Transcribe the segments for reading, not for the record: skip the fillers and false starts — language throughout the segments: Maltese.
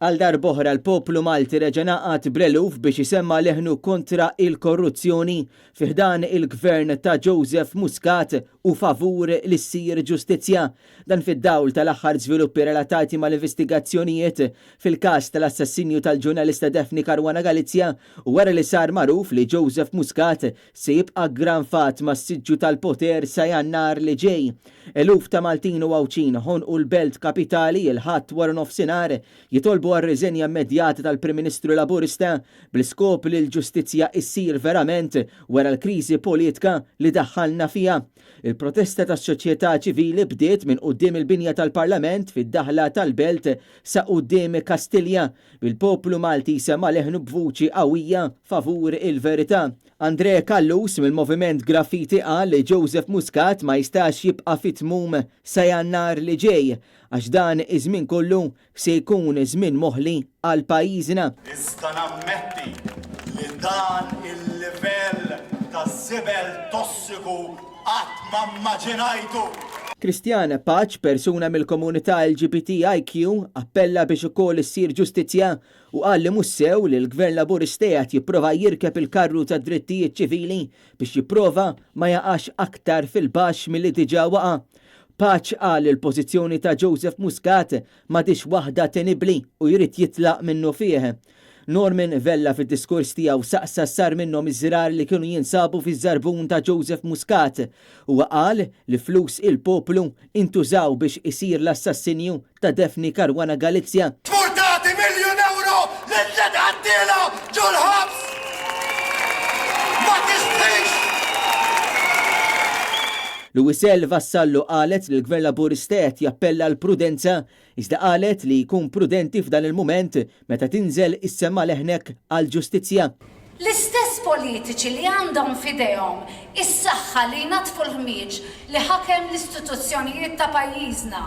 Għal darb'oħra l-poplu Malti reġa' ngħaqad b'reluf biex isemma leħnu kontra il-korruzzjoni fiħdan il-gvern ta' Joseph Muscat u favur li ssir ġustizzja. Dan fid-dawl tal-aħħar żviluppi relatati mal-investigazzjonijiet fil-każ tal-assassinju tal-ġurnalista Daphne Caruana Galizia u wara li sar magħruf li Joseph Muscat se jibqa' ggranfat mas-siġġu tal-poter sa Jannar li ġej. Eluf ta' Maltin u Għawċin ħonqu l-Belt Kapitali il-ħadd wara nofsinhar jitolbu għar-riżenja immedjata tal-Prim Ministru Laburista bl-iskop li l-ġustizzja issir verament wara l-kriżi politika li daħħalna fiha. Il-protesta tas-soċjetà ċivili bdiet minn quddiem il-binja tal-Parlament fid-daħla tal-Belt sa quddiem Kastilja bil-poplu Malti sema leħnu b'vuċi qawwija favur il-verità. Andre Kallus mill-Moviment Graffiti qal li Joseph Muscat ma jistax jibqa' fit-tmum sa Jannar li ġej għax dan iż-żmien kollu se jkun żmien moħli għal pajjiżna. Iżda nammetti li dan il-livell ta' żibel tossiku qatt ma mmaġinajtu. Christian Paċ, persuna mill-komunità LGBTIQ, appella biex ukoll issir ġustizzja u qal li mhux sew li l-Gvern Laburista qed jipprova jirkeb il-karru ta' drittijiet ċivili biex jipprova ma jaqax aktar fil-baxx milli diġà waqa'. Paċ qal il-pożizzjoni ta' Joseph Muscat m'għadix waħda tenibbli u jrid jitlaq minnu fih. Norman Vella fid-diskors tiegħu saqsa sar minnhom iż-żrar li kienu jinsabu fiż-żarbun ta' Joseph Muscat u qal li flus il-poplu intużaw biex isir l-assassinju ta' Daphne Caruana Galizia. Tmur tagħti miljun euro lil għaddiela ġol ħabs! Ma tistix! Luisel Vassallo qalet li l-Gvern Laburista qed jappella l-prudenza iżda qalet li jkun prudenti f'dan il-mument meta tinżel is-semma leħnek għall-ġustizzja. L-istess politiċi li għandhom f'idejhom is-saħħa li jnatfu l-ħmieġ li ħakem l-istituzzjonijiet ta' pajjiżna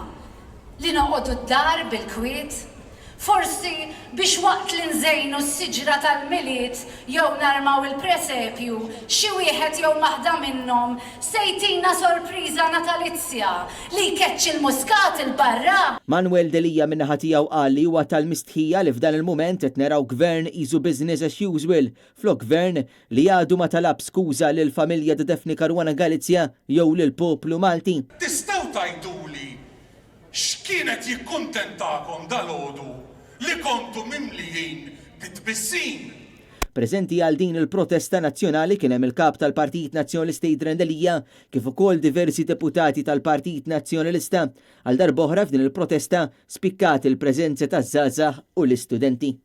li noqogħdu d-dar bil-kwiet, forsi biex waqt li nżejnu s-siġra tal-miliet jew narmaw il-presepju xi wieħed jew waħda minnhom se jtina sorpriża natalizzja li jkeċċ il-Muscat il-barra. Manuel Delija min-naħa tiegħu qal li huwa tal-mistħija li f'dan il-mument qed naraw gvern isu business as usual flok gvern li għadu ma talab skuża lil familja ta' Daphne Caruana Galizia jew lil poplu Malti. Tistgħu tgħiduli x'kienet jikkuntentakom dalgħodu li kontu mimlijin bit-tbissin. Preżenti għal din il-protesta nazzjonali kien hemm il-kap tal-Partit Nazzjonalista Jidrendelija kif ukoll diversi deputati tal-Partit Nazzjonalista. Għal darb'oħra f'din il-protesta spikkat il-preżenza taż-żgħażagħ u l-istudenti.